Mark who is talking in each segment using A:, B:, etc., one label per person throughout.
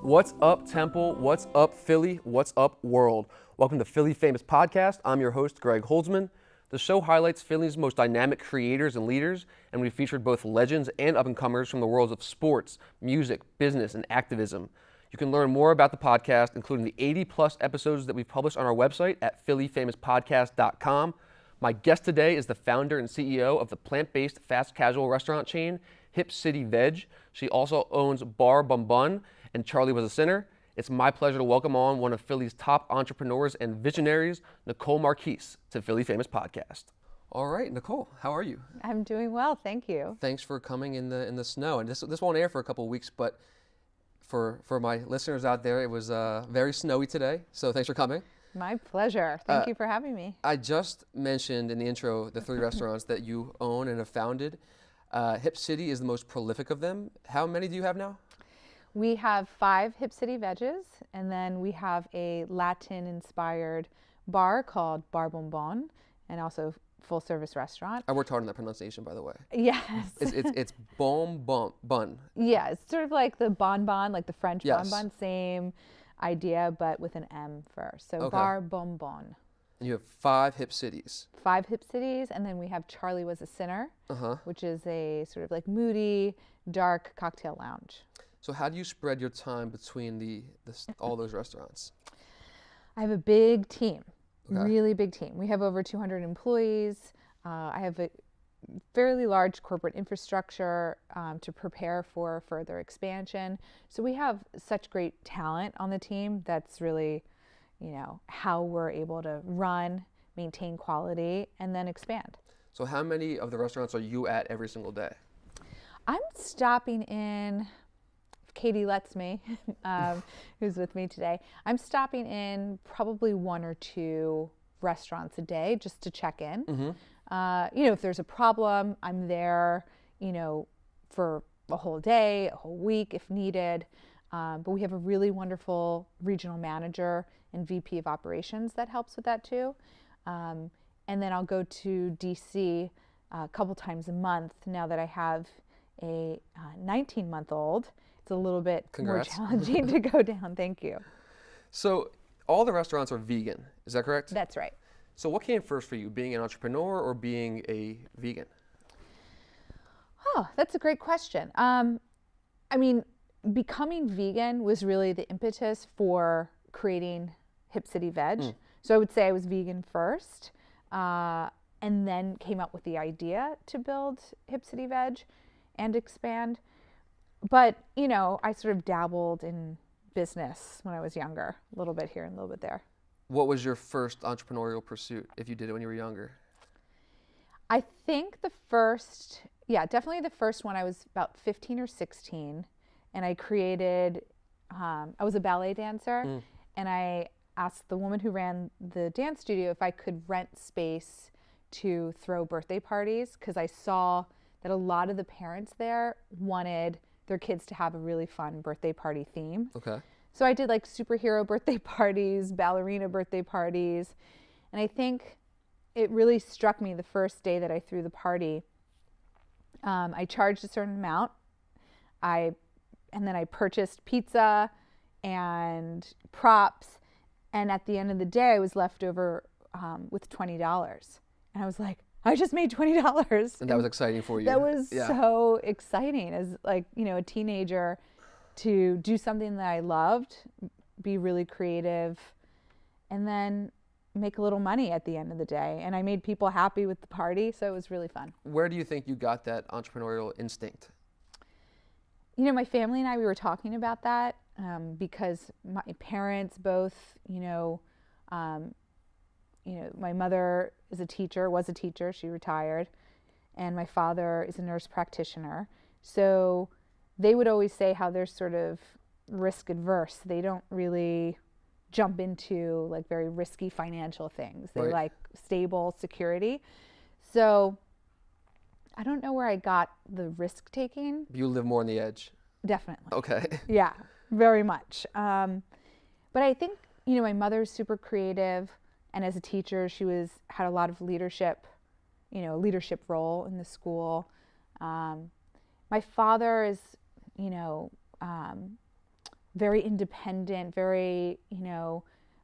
A: What's up, Temple? What's up, Philly? What's up, world? Welcome to Philly Famous Podcast. I'm your host, Greg Holdsman. The show highlights Philly's most dynamic creators and leaders, and we've featured both legends and up-and-comers from the worlds of sports, music, business, and activism. You can learn more about the podcast, including the 80-plus episodes that we've published on our website at phillyfamouspodcast.com. My guest today is the founder and CEO of the plant-based fast casual restaurant chain, HipCityVeg. She also owns Bar Bombón and Charlie was a sinner. It's my pleasure to welcome on one of Philly's top entrepreneurs and visionaries, Nicole Marquis, to Philly Famous Podcast. All right, Nicole, how are you?
B: I'm doing well, thank you.
A: Thanks for coming in the snow. And this won't air for a couple of weeks, but for my listeners out there, it was very snowy today. So thanks for coming.
B: My pleasure. Thank you for having me.
A: I just mentioned in the intro the 3 restaurants that you own and have founded. Hip City is the most prolific of them. How many do you have now?
B: We have 5 HipCityVeg's, and then we have a Latin-inspired bar called Bar Bombón, and also full-service restaurant.
A: I worked hard on that pronunciation, by the way.
B: Yes.
A: It's bun.
B: Yeah, it's sort of like the bonbon, like the French
A: Yes.
B: bonbon, same idea, but with an M first. So
A: Okay.
B: Bar Bombón.
A: And you have 5 Hip Cities.
B: 5 HipCity's, and then we have Charlie Was a Sinner, which is a sort of like moody, dark cocktail lounge.
A: So how do you spread your time between all those restaurants?
B: I have a big team,
A: Okay.
B: really big team. We have over 200 employees. I have a fairly large corporate infrastructure to prepare for further expansion. So we have such great talent on the team. That's really, how we're able to run, maintain quality, and then expand.
A: So how many of the restaurants are you at every single day?
B: I'm stopping in, if Katie lets me, who's with me today, I'm stopping in probably 1 or 2 restaurants a day just to check in. If there's a problem, I'm there, for a whole day, a whole week if needed. But we have a really wonderful regional manager and VP of operations that helps with that too. And then I'll go to DC a couple times a month now that I have a 19-month-old. It's a little bit
A: Congrats.
B: more challenging to go down. Thank you.
A: So all the restaurants are vegan, is that correct?
B: That's right.
A: So what came first for you, being an entrepreneur or being a vegan?
B: Oh, that's a great question. Becoming vegan was really the impetus for creating HipCityVeg. So I would say I was vegan first, and then came up with the idea to build HipCityVeg and expand. But, I sort of dabbled in business when I was younger, a little bit here and a little bit there.
A: What was your first entrepreneurial pursuit, if you did it when you were younger?
B: I think definitely the first one, I was about 15 or 16, and I created, I was a ballet dancer, and I asked the woman who ran the dance studio if I could rent space to throw birthday parties, because I saw that a lot of the parents there wanted their kids to have a really fun birthday party theme.
A: Okay.
B: So I did like superhero birthday parties, ballerina birthday parties, and I think it really struck me the first day that I threw the party. I charged a certain amount, and then I purchased pizza and props, and at the end of the day, I was left over with $20, and I was like, I just made $20.
A: And that was exciting for you.
B: That was so exciting as a teenager to do something that I loved, be really creative, and then make a little money at the end of the day. And I made people happy with the party, so it was really fun.
A: Where do you think you got that entrepreneurial instinct?
B: My family and I, we were talking about that because my parents both, my mother was a teacher, she retired, and my father is a nurse practitioner. So they would always say how they're sort of risk adverse. They don't really jump into like very risky financial things. They like stable security. So I don't know where I got the risk taking.
A: You live more on the edge.
B: Definitely.
A: Okay.
B: Yeah, very much. But I think, my mother's super creative. And as a teacher, she had a lot of leadership role in the school. My father is, very independent, very,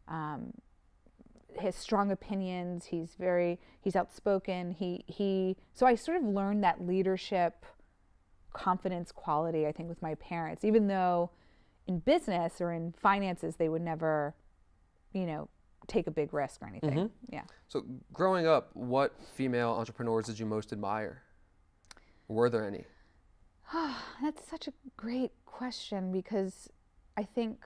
B: has strong opinions. He's outspoken. So I sort of learned that leadership, confidence quality, I think, with my parents, even though in business or in finances, they would never, take a big risk or anything.
A: Mm-hmm.
B: Yeah.
A: So growing up, what female entrepreneurs did you most admire? Were there any?
B: That's such a great question, because I think,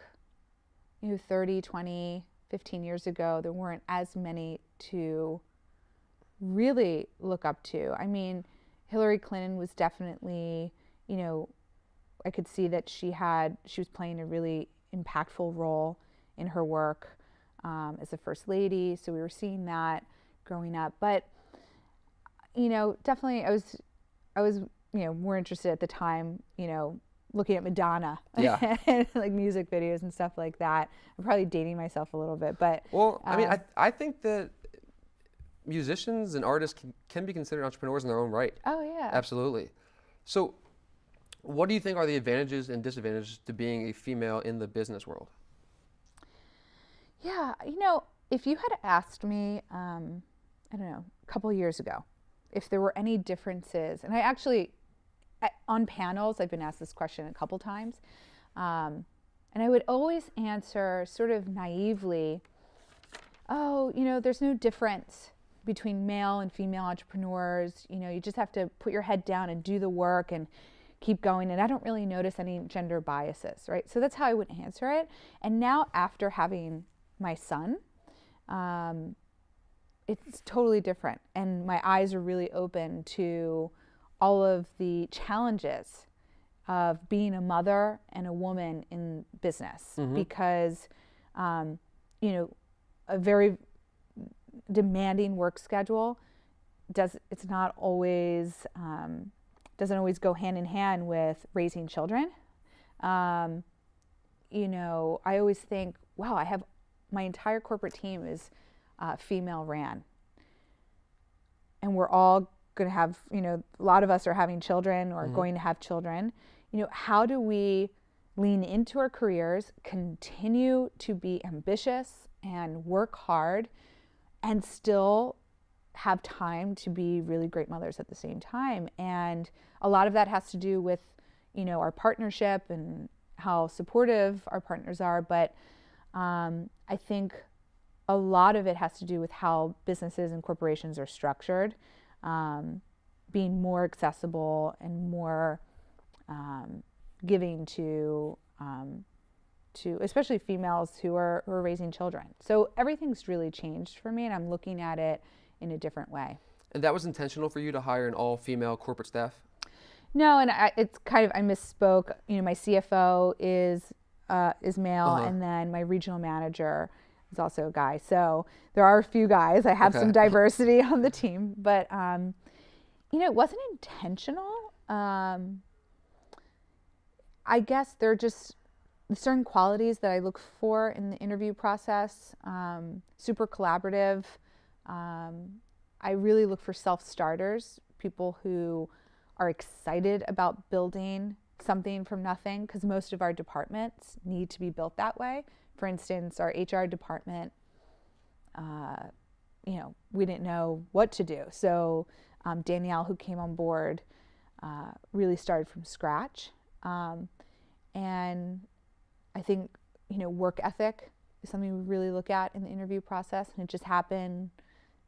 B: 30, 20, 15 years ago, there weren't as many to really look up to. I mean, Hillary Clinton was definitely, I could see that she was playing a really impactful role in her work as a first lady. So we were seeing that growing up. But, definitely I was, more interested at the time, looking at Madonna,
A: yeah,
B: and like music videos and stuff like that. I'm probably dating myself a little bit, but
A: well, I think that musicians and artists can be considered entrepreneurs in their own right.
B: Oh yeah,
A: absolutely. So, what do you think are the advantages and disadvantages to being a female in the business world?
B: Yeah, if you had asked me, I don't know, a couple years ago, if there were any differences, and on panels, I've been asked this question a couple times, and I would always answer sort of naively, there's no difference between male and female entrepreneurs. You just have to put your head down and do the work and keep going. And I don't really notice any gender biases, right? So that's how I would answer it. And now, after having my son, it's totally different. And my eyes are really open to all of the challenges of being a mother and a woman in business,
A: mm-hmm.
B: because, a very demanding work schedule doesn't always go hand in hand with raising children. I always think, wow, I have my entire corporate team is female ran, and we're all going to have, a lot of us are having children or mm-hmm. going to have children. How do we lean into our careers, continue to be ambitious and work hard, and still have time to be really great mothers at the same time? And a lot of that has to do with, our partnership and how supportive our partners are. But I think a lot of it has to do with how businesses and corporations are structured, being more accessible and more giving to especially females who are raising children. So everything's really changed for me, and I'm looking at it in a different way.
A: And that was intentional for you to hire an all-female corporate staff?
B: No, and it's kind of, I misspoke. My CFO is male, uh-huh. and then my regional manager is also a guy. So there are a few guys. I have some diversity on the team, but it wasn't intentional. I guess there are just certain qualities that I look for in the interview process. Super collaborative. I really look for self-starters, people who are excited about building something from nothing, because most of our departments need to be built that way. For instance, our HR department, we didn't know what to do. So Danielle, who came on board, really started from scratch. And I think, work ethic is something we really look at in the interview process. And it just happened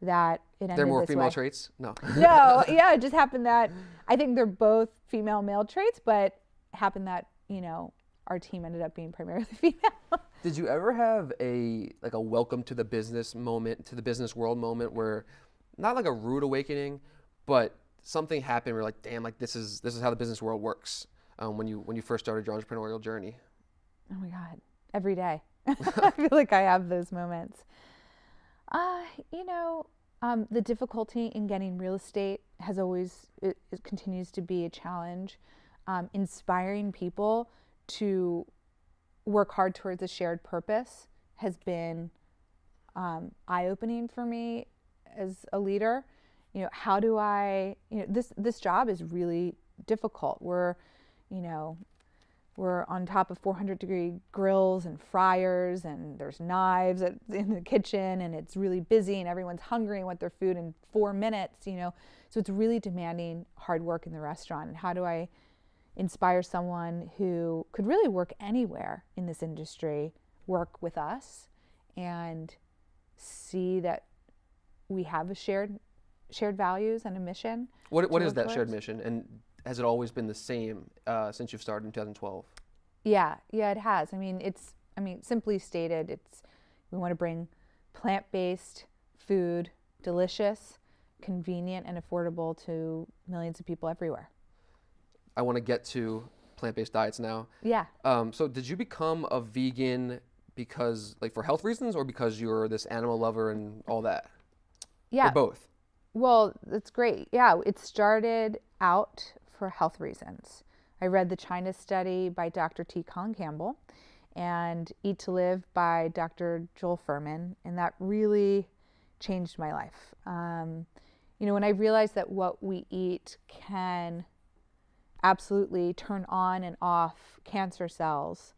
B: that it ended this way.
A: They're more female traits? No.
B: No, yeah, it just happened that I think they're both female male traits, but it happened that, our team ended up being primarily female.
A: Did you ever have a welcome to the business moment, to the business world moment, where not like a rude awakening, but something happened where you're like, damn, like this is how the business world works, when you first started your entrepreneurial journey?
B: Oh my God, every day. I feel like I have those moments. The difficulty in getting real estate it continues to be a challenge. Inspiring people to work hard towards a shared purpose has been eye-opening for me as a leader. How do I, this job is really difficult. We're, we're on top of 400-degree grills and fryers, and there's knives in the kitchen, and it's really busy, and everyone's hungry and want their food in 4 minutes, you know. So it's really demanding hard work in the restaurant. And how do I inspire someone who could really work anywhere in this industry, work with us, and see that we have a shared values and a mission?
A: What is that shared mission? And has it always been the same since you've started in 2012?
B: Yeah, it has. I mean, simply stated, we want to bring plant-based food, delicious, convenient, and affordable to millions of people everywhere.
A: I want to get to plant-based diets now.
B: Yeah.
A: So did you become a vegan because, like, for health reasons, or because you're this animal lover and all that?
B: Yeah.
A: Or both?
B: Well, that's great. Yeah, it started out for health reasons. I read the China study by Dr. T. Colin Campbell and Eat to Live by Dr. Joel Fuhrman, and that really changed my life. You know, when I realized that what we eat can absolutely turn on and off cancer cells,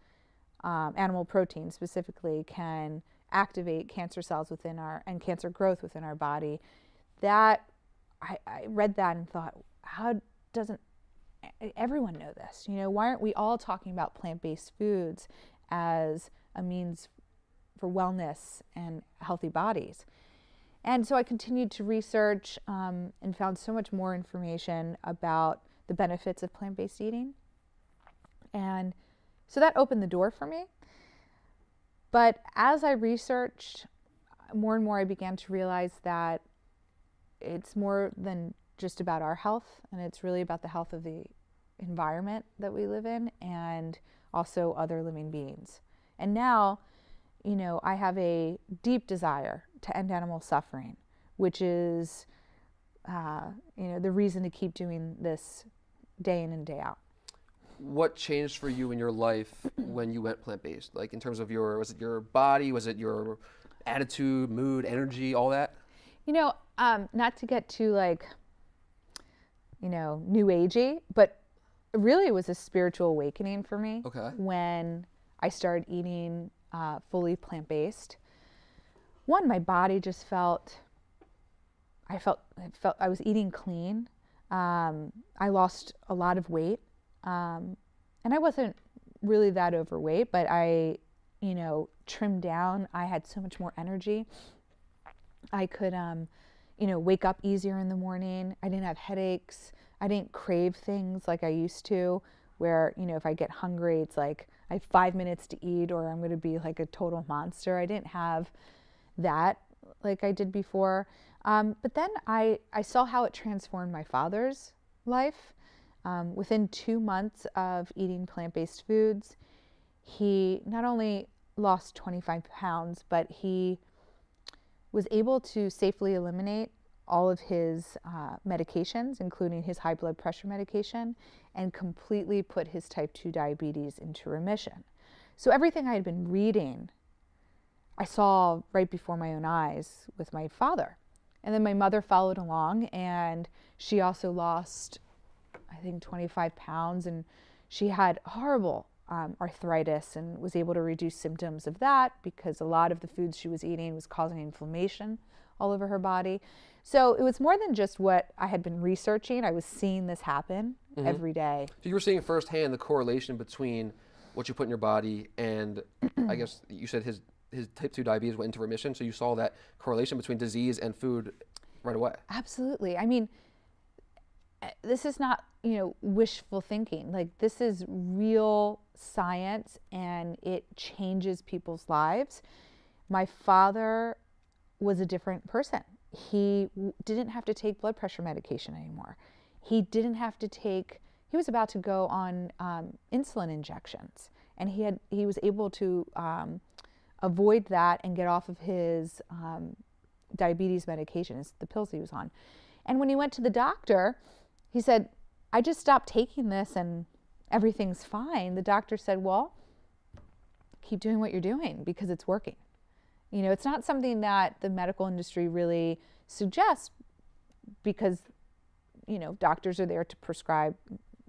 B: animal protein specifically can activate cancer cells and cancer growth within our body. That I read that and thought, how doesn't everyone know this? You know, why aren't we all talking about plant-based foods as a means for wellness and healthy bodies? And so I continued to research and found so much more information about the benefits of plant-based eating. And so that opened the door for me. But as I researched more and more, I began to realize that it's more than just about our health, and it's really about the health of the environment that we live in and also other living beings. And now, you know, I have a deep desire to end animal suffering, which is, you know, the reason to keep doing this day in and day out.
A: What changed for you in your life when you went plant-based? Like, in terms of was it your body? Was it your attitude, mood, energy, all that?
B: You know, not to get too, like, you know, new agey, but really it was a spiritual awakening for me.
A: Okay.
B: When I started eating fully plant-based. One, my body just felt I was eating clean. I lost a lot of weight. And I wasn't really that overweight, but I, you know, trimmed down. I had so much more energy. I could, you know, wake up easier in the morning. I didn't have headaches. I didn't crave things like I used to, where, you know, if I get hungry, it's like I have 5 minutes to eat or I'm going to be like a total monster. I didn't have that like I did before. But then I saw how it transformed my father's life. Within 2 months of eating plant-based foods, he not only lost 25 pounds, but he was able to safely eliminate all of his medications, including his high blood pressure medication, and completely put his type 2 diabetes into remission. So everything I had been reading, I saw right before my own eyes with my father. And then my mother followed along, and she also lost, I think, 25 pounds, and she had horrible arthritis and was able to reduce symptoms of that because a lot of the foods she was eating was causing inflammation all over her body. So it was more than just what I had been researching. I was seeing this happen every day.
A: So you were seeing firsthand the correlation between what you put in your body and I guess you said his type 2 diabetes went into remission. So you saw that correlation between disease and food right away.
B: Absolutely. I mean, this is not, you know, wishful thinking. Like, this is real science, and it changes people's lives. My father was a different person. He didn't have to take blood pressure medication anymore. He didn't have to he was about to go on insulin injections, and he was able to avoid that and get off of his diabetes medication, the pills he was on. And when he went to the doctor, he said, I just stopped taking this and everything's fine. The doctor said, well, keep doing what you're doing because it's working. You know, it's not something that the medical industry really suggests because, you know, doctors are there to prescribe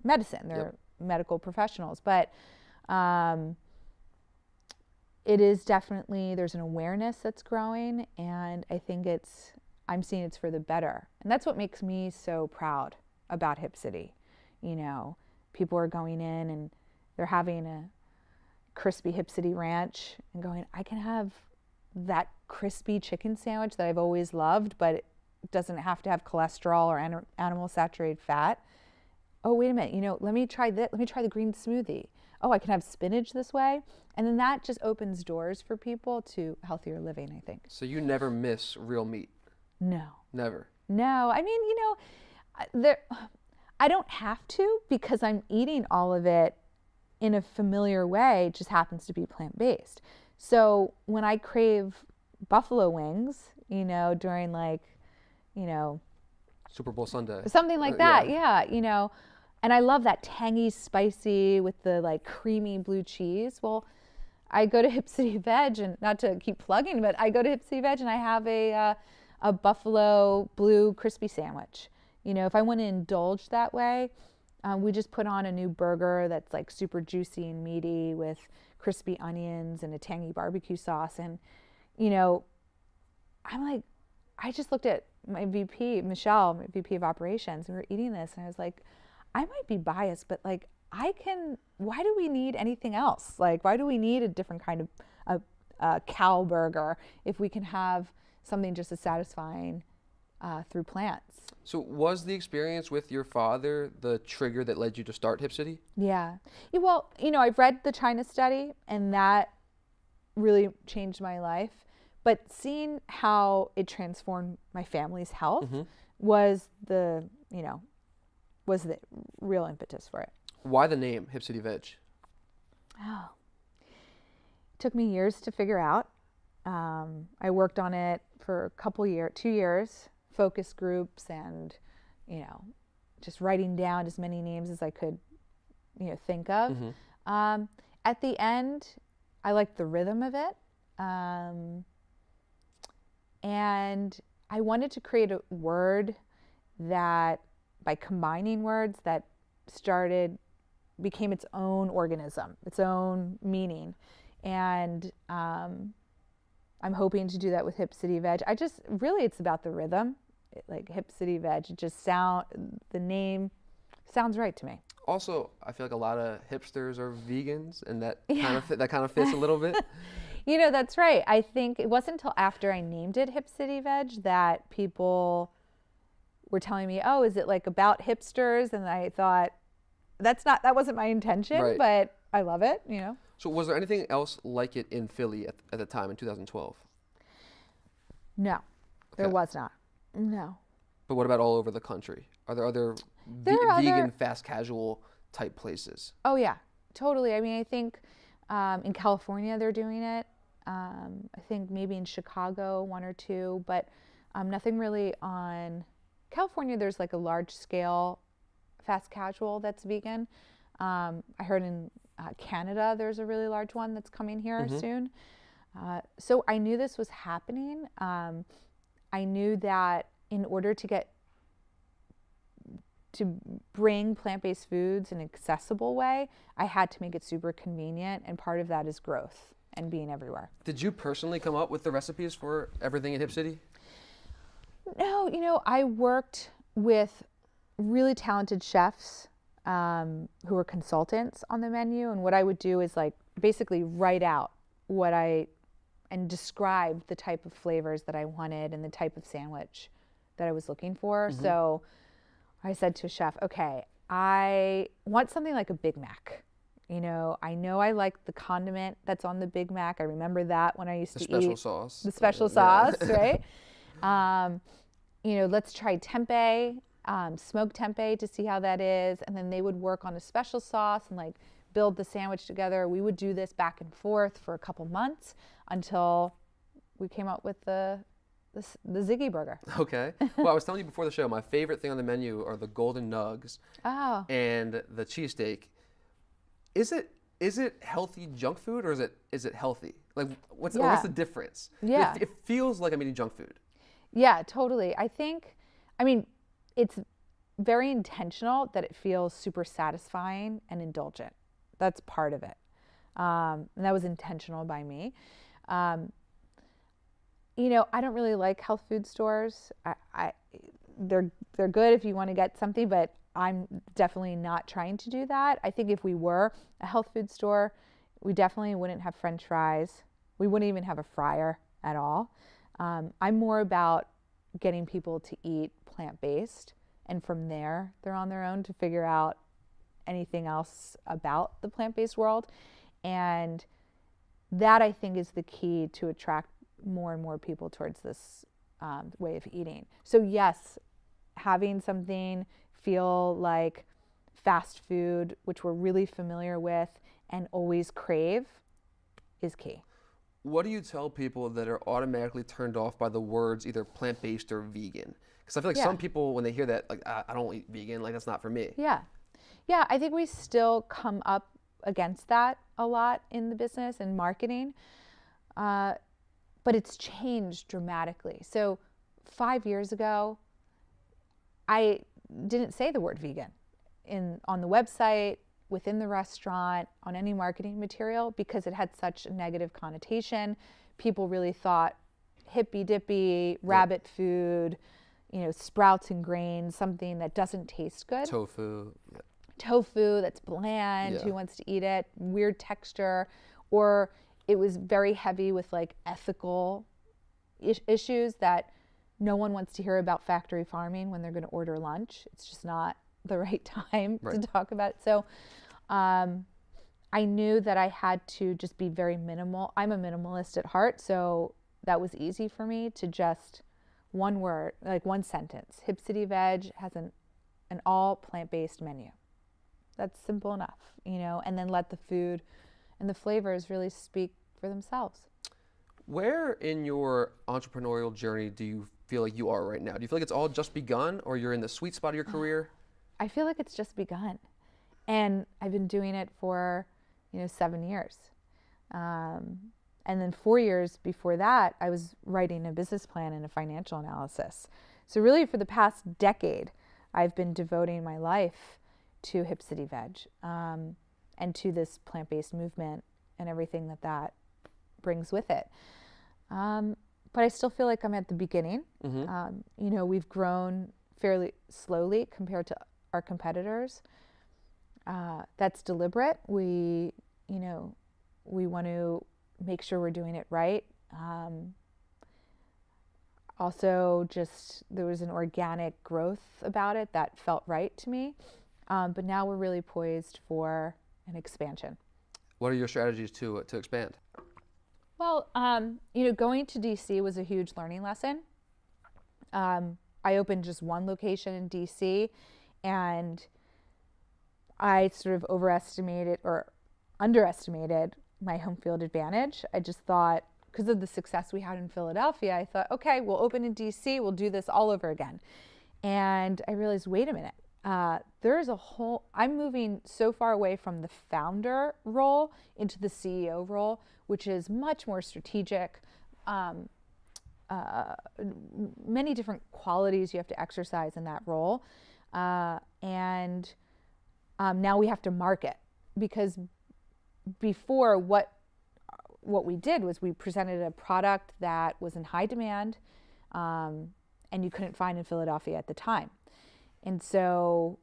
B: medicine. They're medical professionals. But it is definitely, there's an awareness that's growing, and I think I'm seeing it's for the better. And that's what makes me so proud about Hip City. You know, people are going in and they're having a crispy Hip City ranch and going, I can have that crispy chicken sandwich that I've always loved, but it doesn't have to have cholesterol or animal saturated fat. Oh, wait a minute, you know, let me try that. Let me try the green smoothie. Oh, I can have spinach this way. And then that just opens doors for people to healthier living, I think.
A: So you never miss real meat?
B: No.
A: Never?
B: No. I mean, you know, I don't have to, because I'm eating all of it in a familiar way. It just happens to be plant-based. So when I crave buffalo wings, you know, during like, you know,
A: Super Bowl Sunday.
B: Something like that, yeah, you know. And I love that tangy, spicy with the like creamy blue cheese. Well, I go to HipCityVeg, and not to keep plugging, but I go to HipCityVeg and I have a buffalo blue crispy sandwich. You know, if I want to indulge that way, we just put on a new burger that's like super juicy and meaty with crispy onions and a tangy barbecue sauce. And, you know, I'm like, I just looked at my VP, Michelle, my VP of operations, and we were eating this, and I was like, I might be biased, but like, why do we need anything else? Like, why do we need a different kind of a cow burger if we can have something just as satisfying through plants?
A: So was the experience with your father the trigger that led you to start Hip City?
B: Yeah. Well, you know, I've read the China study, and that really changed my life. But seeing how it transformed my family's health was the real impetus for it.
A: Why the name HipCityVeg?
B: Oh, it took me years to figure out. I worked on it for 2 years, focus groups, and, you know, just writing down as many names as I could, you know, think of. At the end, I liked the rhythm of it. And I wanted to create a word that, by combining words, that became its own organism, its own meaning. And I'm hoping to do that with HipCityVeg. It's about the rhythm. Like HipCityVeg, the name sounds right to me.
A: Also, I feel like a lot of hipsters are vegans, and that kind of fits a little bit.
B: You know, that's right. I think it wasn't until after I named it HipCityVeg that people were telling me, oh, is it like about hipsters? And I thought, that wasn't my intention,
A: right.
B: But I love it, you know.
A: So was there anything else like it in Philly at the time in 2012?
B: No, there was not. No.
A: But what about all over the country? Are there other vegan fast casual type places?
B: Oh yeah, totally. I mean, I think in California they're doing it. I think maybe in Chicago, 1 or 2, but nothing really on California. There's like a large scale fast casual that's vegan. I heard in Canada there's a really large one that's coming here soon. So I knew this was happening. I knew that in order to bring plant-based foods in an accessible way, I had to make it super convenient, and part of that is growth and being everywhere.
A: Did you personally come up with the recipes for everything in Hip City?
B: No, you know, I worked with really talented chefs who were consultants on the menu, and what I would do is like basically write out and describe the type of flavors that I wanted and the type of sandwich that I was looking for. So I said to a chef, okay, I want something like a Big Mac. You know I like the condiment that's on the Big Mac. I remember that when I used to eat.
A: The special sauce.
B: The special sauce, right? You know, let's try tempeh, smoked tempeh to see how that is. And then they would work on a special sauce and like build the sandwich together. We would do this back and forth for a couple months until we came up with the Ziggy burger.
A: Okay. Well, I was telling you before the show, my favorite thing on the menu are the golden nugs and the cheesesteak. Is it healthy junk food, or is it healthy? Like what's the difference?
B: Yeah.
A: It feels like I'm eating junk food.
B: Yeah, totally. I mean, it's very intentional that it feels super satisfying and indulgent. That's part of it. And that was intentional by me. You know, I don't really like health food stores. They're good if you want to get something, but I'm definitely not trying to do that. I think if we were a health food store, we definitely wouldn't have French fries. We wouldn't even have a fryer at all. I'm more about getting people to eat plant-based, and from there, they're on their own to figure out anything else about the plant-based world. And that, I think, is the key to attract more and more people towards this way of eating. So yes, having something feel like fast food, which we're really familiar with and always crave, is key.
A: What do you tell people that are automatically turned off by the words either plant-based or vegan? Because I feel like some people, when they hear that, like, I don't eat vegan, like, that's not for me.
B: Yeah. Yeah, I think we still come up against that a lot in the business and marketing, but it's changed dramatically. So 5 years ago, I didn't say the word vegan on the website, within the restaurant, on any marketing material, because it had such a negative connotation. People really thought hippy dippy, rabbit food, you know, sprouts and grains, something that doesn't taste good.
A: Tofu. Yeah.
B: Tofu that's bland, who wants to eat it, weird texture, or it was very heavy with like ethical issues that no one wants to hear about factory farming when they're going to order lunch. It's just not the right time to talk about it. So I knew that I had to just be very minimal. I'm a minimalist at heart, so that was easy for me to just one word, like one sentence. HipCityVeg has an all plant-based menu. That's simple enough, you know, and then let the food and the flavors really speak for themselves.
A: Where in your entrepreneurial journey do you feel like you are right now? Do you feel like it's all just begun, or you're in the sweet spot of your career?
B: I feel like it's just begun. And I've been doing it for, 7 years. And then 4 years before that, I was writing a business plan and a financial analysis. So really for the past decade, I've been devoting my life to HipCityVeg and to this plant-based movement and everything that brings with it. But I still feel like I'm at the beginning. Mm-hmm. We've grown fairly slowly compared to our competitors. That's deliberate. We want to make sure we're doing it right. Also, just there was an organic growth about it that felt right to me. But now we're really poised for an expansion.
A: What are your strategies to expand?
B: Well, going to DC was a huge learning lesson. I opened just one location in DC, and I sort of overestimated or underestimated my home field advantage. I just thought, because of the success we had in Philadelphia, I thought, okay, we'll open in DC, we'll do this all over again. And I realized, wait a minute, I'm moving so far away from the founder role into the CEO role, which is much more strategic. Many different qualities you have to exercise in that role. And now we have to market, because before what we did was we presented a product that was in high demand and you couldn't find in Philadelphia at the time. And so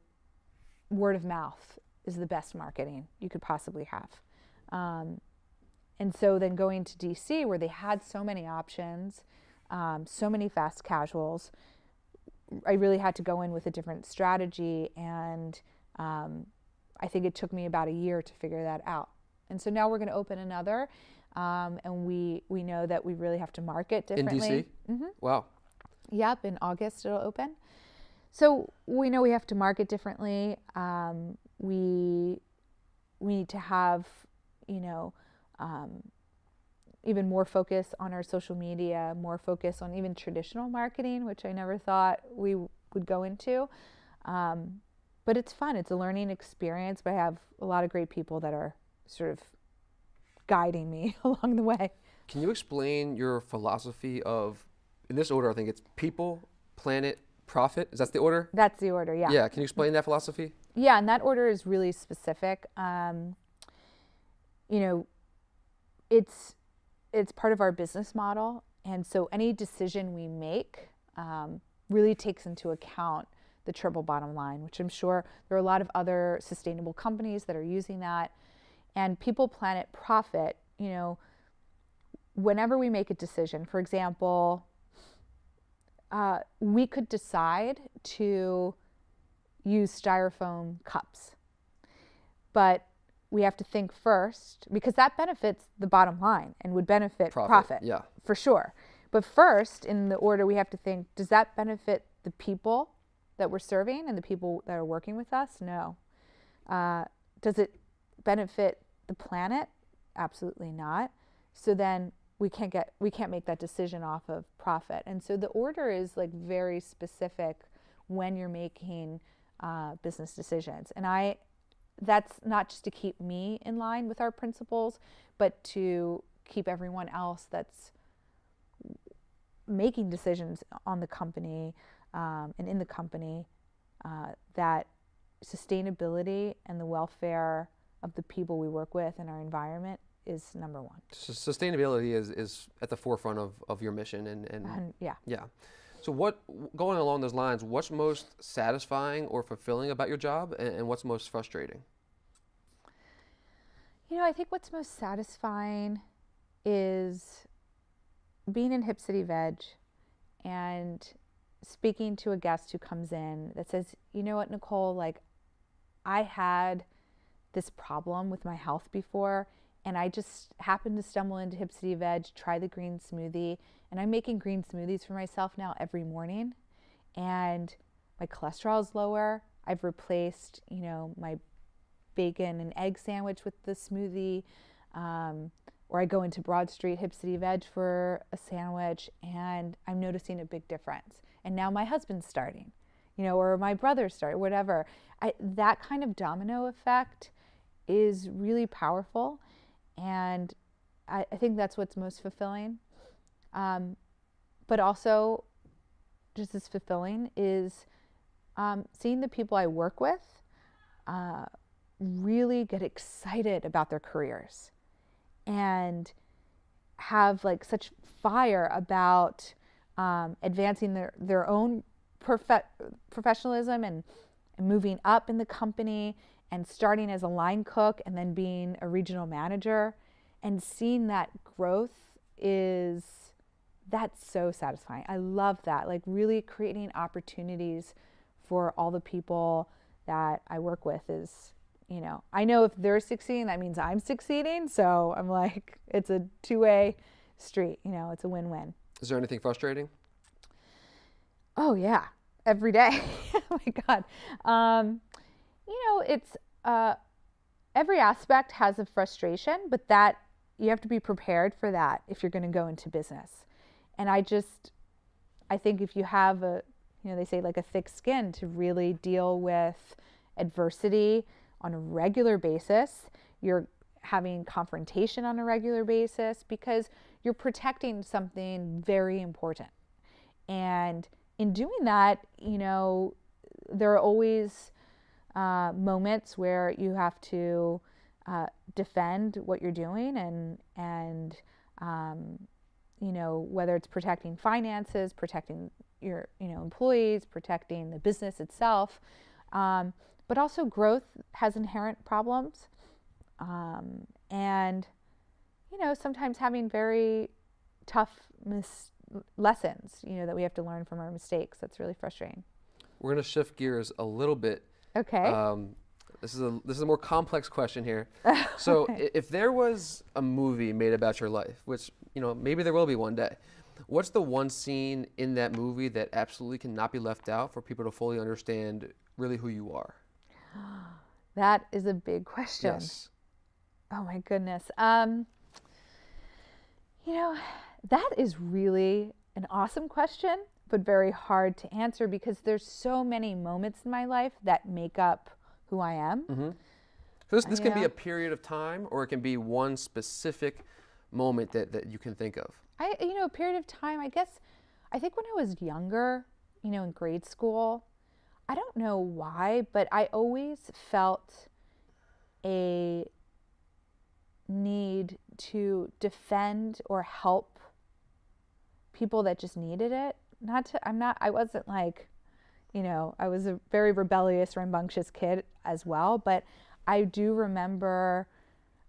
B: word of mouth is the best marketing you could possibly have. And so then going to DC, where they had so many options, so many fast casuals, I really had to go in with a different strategy. And I think it took me about a year to figure that out. And so now we're going to open another. And we know that we really have to market differently.
A: In DC?
B: Mm-hmm.
A: Wow.
B: Yep, in August it'll open. So we know we have to market differently. We need to have, even more focus on our social media, more focus on even traditional marketing, which I never thought we would go into. But it's fun. It's a learning experience. But I have a lot of great people that are sort of guiding me along the way.
A: Can you explain your philosophy of, in this order, I think it's people, planet, profit. Is that the order?
B: That's the order, yeah.
A: Yeah. Can you explain that philosophy?
B: Yeah, and that order is really specific. It's part of our business model, and so any decision we make really takes into account the triple bottom line, which I'm sure there are a lot of other sustainable companies that are using that. And people, planet, profit, whenever we make a decision, for example, we could decide to use styrofoam cups, but we have to think first, because that benefits the bottom line and would benefit profit,
A: yeah,
B: for sure. But first, in the order, we have to think, does that benefit the people that we're serving and the people that are working with us? No. Does it benefit the planet? Absolutely not. So then we can't make that decision off of profit. And so the order is like very specific when you're making business decisions. And that's not just to keep me in line with our principles, but to keep everyone else that's making decisions on the company and in the company, that sustainability and the welfare of the people we work with and our environment is number one.
A: So sustainability is at the forefront of your mission, and
B: yeah.
A: So going along those lines, what's most satisfying or fulfilling about your job, and what's most frustrating?
B: I think what's most satisfying is being in HipCityVeg and speaking to a guest who comes in that says, you know what, Nicole, like, I had this problem with my health before, and I just happened to stumble into HipCityVeg, try the green smoothie, and I'm making green smoothies for myself now every morning, and my cholesterol is lower. I've replaced, my bacon and egg sandwich with the smoothie, or I go into Broad Street HipCityVeg for a sandwich, and I'm noticing a big difference. And now my husband's starting, or my brother's starting, whatever. That kind of domino effect is really powerful, and I think that's what's most fulfilling. But also, just as fulfilling is seeing the people I work with really get excited about their careers and have like such fire about advancing their own professionalism and moving up in the company and starting as a line cook and then being a regional manager, and seeing that growth that's so satisfying. I love that, like really creating opportunities for all the people that I work with is, I know if they're succeeding, that means I'm succeeding. So I'm like, it's a two-way street, it's a win-win.
A: Is there anything frustrating?
B: Oh yeah, every day. Oh my God. It's every aspect has a frustration, but that you have to be prepared for that if you're going to go into business. And I think if you have they say like a thick skin to really deal with adversity on a regular basis, you're having confrontation on a regular basis because you're protecting something very important. And in doing that, there are always moments where you have to defend what you're doing and whether it's protecting finances, protecting your employees, protecting the business itself, but also growth has inherent problems, and sometimes having very tough lessons that we have to learn from our mistakes. That's really frustrating.
A: We're going to shift gears a little bit.
B: Okay.
A: This is a more complex question here. So if there was a movie made about your life, which maybe there will be one day, what's the one scene in that movie that absolutely cannot be left out for people to fully understand really who you are?
B: That is a big question.
A: Yes.
B: Oh my goodness. That is really an awesome question, but very hard to answer because there's so many moments in my life that make up who I am.
A: Mm-hmm. So this can be a period of time, or it can be one specific moment that you can think of.
B: A period of time, I guess. I think when I was younger, in grade school, I don't know why, but I always felt a need to defend or help people that just needed it. I wasn't like, I was a very rebellious, rambunctious kid as well, but I do remember,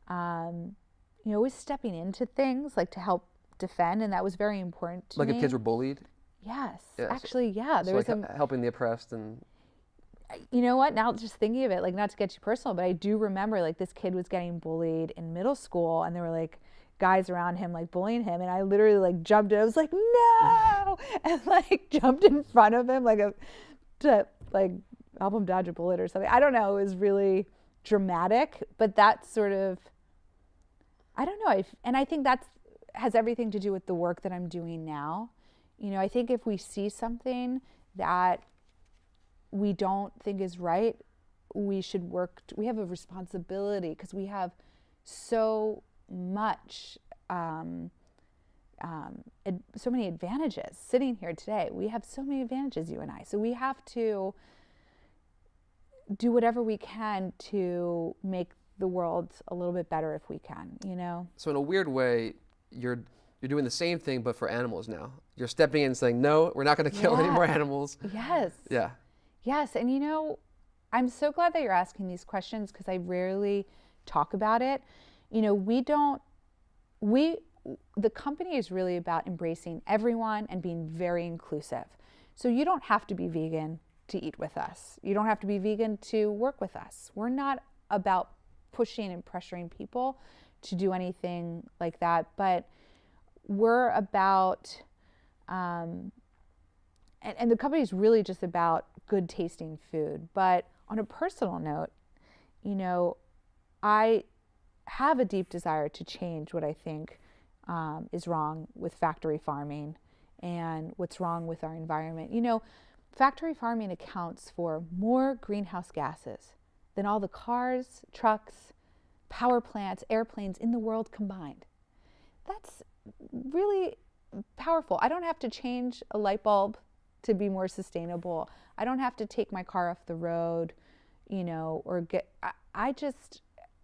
B: always stepping into things like to help defend, and that was very important to me.
A: Like if kids were bullied?
B: Yes,
A: Yeah,
B: actually, yeah. There was
A: helping the oppressed and...
B: You know what? Now just thinking of it, like not to get too personal, but I do remember like this kid was getting bullied in middle school, and there were like guys around him like bullying him, and I literally like jumped in. I was like, no, and like jumped in front of him to help him dodge a bullet or something. I don't know. It was really dramatic, but that's sort of, I don't know. And I think that has everything to do with the work that I'm doing now. I think if we see something that we don't think is right, we should work. We have a responsibility because we have so much, so many advantages sitting here today. We have so many advantages, you and I. So we have to do whatever we can to make the world a little bit better if we can,
A: So in a weird way, you're doing the same thing, but for animals now. You're stepping in and saying, no, we're not going to kill any more animals.
B: Yes.
A: Yeah.
B: Yes, and I'm so glad that you're asking these questions because I rarely talk about it. The company is really about embracing everyone and being very inclusive. So you don't have to be vegan to eat with us. You don't have to be vegan to work with us. We're not about pushing and pressuring people to do anything like that, but we're about, and the company is really just about good tasting food. But on a personal note, I have a deep desire to change what I think is wrong with factory farming and what's wrong with our environment. Factory farming accounts for more greenhouse gases than all the cars, trucks, power plants, airplanes in the world combined. That's really powerful. I don't have to change a light bulb to be more sustainable. I don't have to take my car off the road, or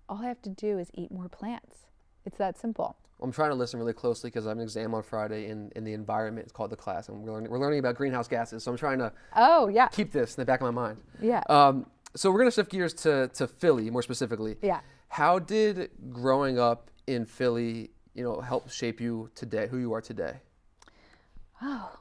B: all I have to do is eat more plants. It's that simple.
A: I'm trying to listen really closely because I have an exam on Friday in the environment. It's called the class, and we're learning about greenhouse gases. So I'm trying to keep this in the back of my mind.
B: Yeah.
A: So we're going to shift gears to Philly more specifically.
B: Yeah.
A: How did growing up in Philly, help shape you today, who you are today?
B: Oh,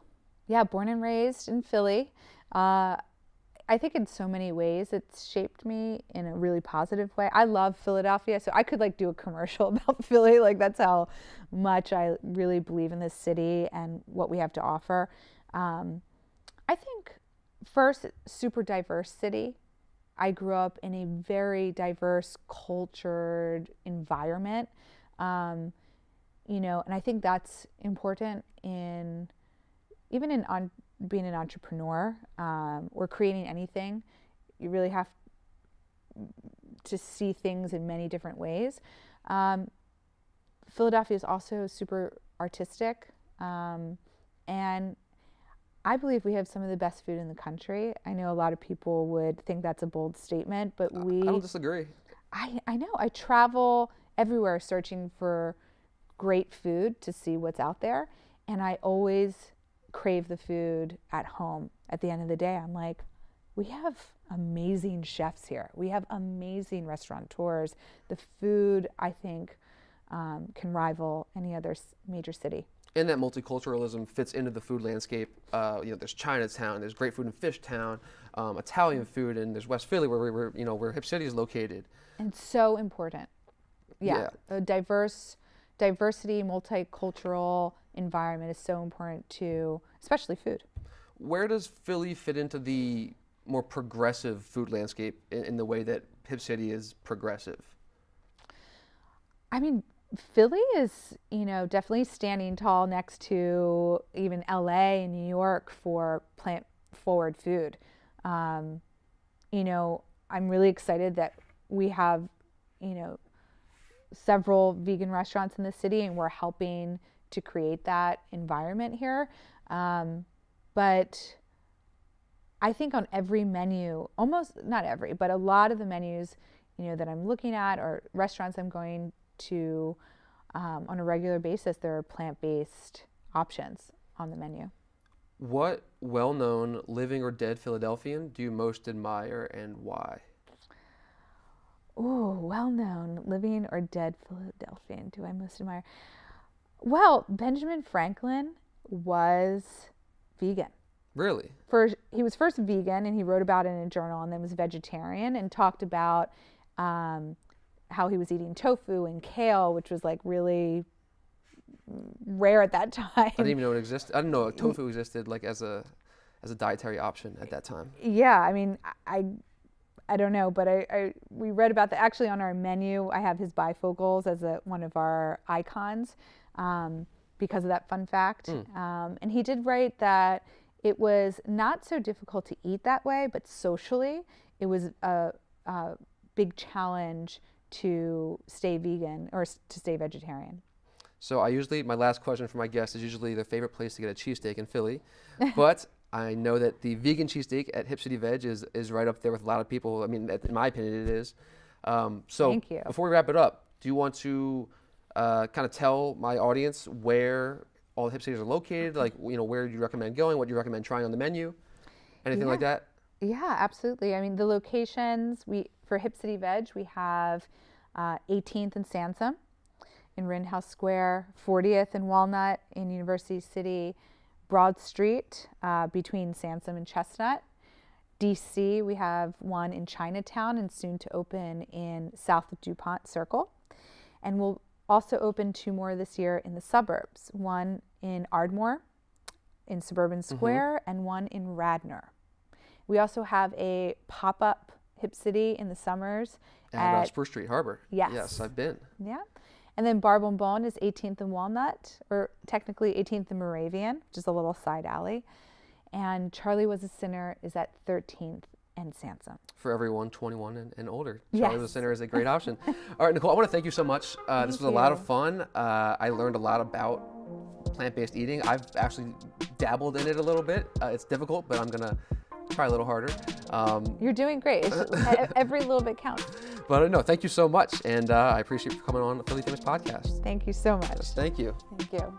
B: yeah, born and raised in Philly. I think in so many ways it's shaped me in a really positive way. I love Philadelphia, so I could do a commercial about Philly. That's how much I really believe in this city and what we have to offer. I think first, super diverse city. I grew up in a very diverse, cultured environment, and I think that's important in being an entrepreneur or creating anything. You really have to see things in many different ways. Philadelphia is also super artistic, and I believe we have some of the best food in the country. I know a lot of people would think that's a bold statement, but I
A: don't disagree.
B: I know. I travel everywhere searching for great food to see what's out there, and I always crave the food at home. At the end of the day, I'm like, we have amazing chefs here. We have amazing restaurateurs. The food, I think, can rival any other major city.
A: And that multiculturalism fits into the food landscape. There's Chinatown, there's great food in Fishtown, Italian food, and there's West Philly where Hip City is located.
B: And so important. Yeah. A diversity, multicultural environment is so important to, especially food.
A: Where does Philly fit into the more progressive food landscape in the way that Hip City is progressive?
B: I mean, Philly is, definitely standing tall next to even LA and New York for plant-forward food. I'm really excited that we have, several vegan restaurants in the city, and we're helping to create that environment here. But I think on every menu, almost not every, but a lot of the menus, that I'm looking at or restaurants I'm going to on a regular basis, there are plant-based options on the menu.
A: What well-known living or dead Philadelphian do you most admire and why?
B: Oh, well-known living or dead Philadelphian do I most admire? Well, Benjamin Franklin was vegan.
A: Really?
B: He was first vegan, and he wrote about it in a journal, and then was vegetarian and talked about how he was eating tofu and kale, which was like really rare at that time.
A: I didn't even know it existed. I didn't know tofu existed like as a dietary option at that time.
B: Yeah, I mean, I don't know, but we read about that. Actually, on our menu, I have his bifocals as one of our icons because of that fun fact. And he did write that it was not so difficult to eat that way, but socially, it was a big challenge to stay vegan or to stay vegetarian.
A: So my last question for my guests is usually their favorite place to get a cheesesteak in Philly, but I know that the vegan cheesesteak at HipCityVeg is right up there with a lot of people. I mean, in my opinion, it is. So
B: Thank you.
A: Before we wrap it up, do you want to kind of tell my audience where all the Hip Cities are located? Like, where do you recommend going? What do you recommend trying on the menu? Anything like that?
B: Yeah, absolutely. I mean, the locations for HipCityVeg, we have 18th and Sansom in Rittenhouse Square, 40th and Walnut in University City, Broad Street between Sansom and Chestnut. DC, we have one in Chinatown and soon to open in South of DuPont Circle. And we'll also open 2 more this year in the suburbs, one in Ardmore in Suburban Square and one in Radnor. We also have a pop-up Hip City in the summers
A: at Spruce Street Harbor.
B: Yes.
A: Yes, I've been.
B: Yeah. And then Bar Bombón is 18th and Walnut, or technically 18th and Moravian, which is a little side alley. And Charlie Was a Sinner is at 13th and Sansom.
A: For everyone 21 and older.
B: Yes.
A: Charlie Was a Sinner is a great option. All right, Nicole, I want to thank you so much. This was a lot of fun. I learned a lot about plant-based eating. I've actually dabbled in it a little bit. It's difficult, but I'm going to try a little harder.
B: You're doing great. Every little bit counts.
A: But no, thank you so much. And I appreciate you coming on the Philly Famous Podcast.
B: Thank you so much.
A: Yes, thank you.
B: Thank you.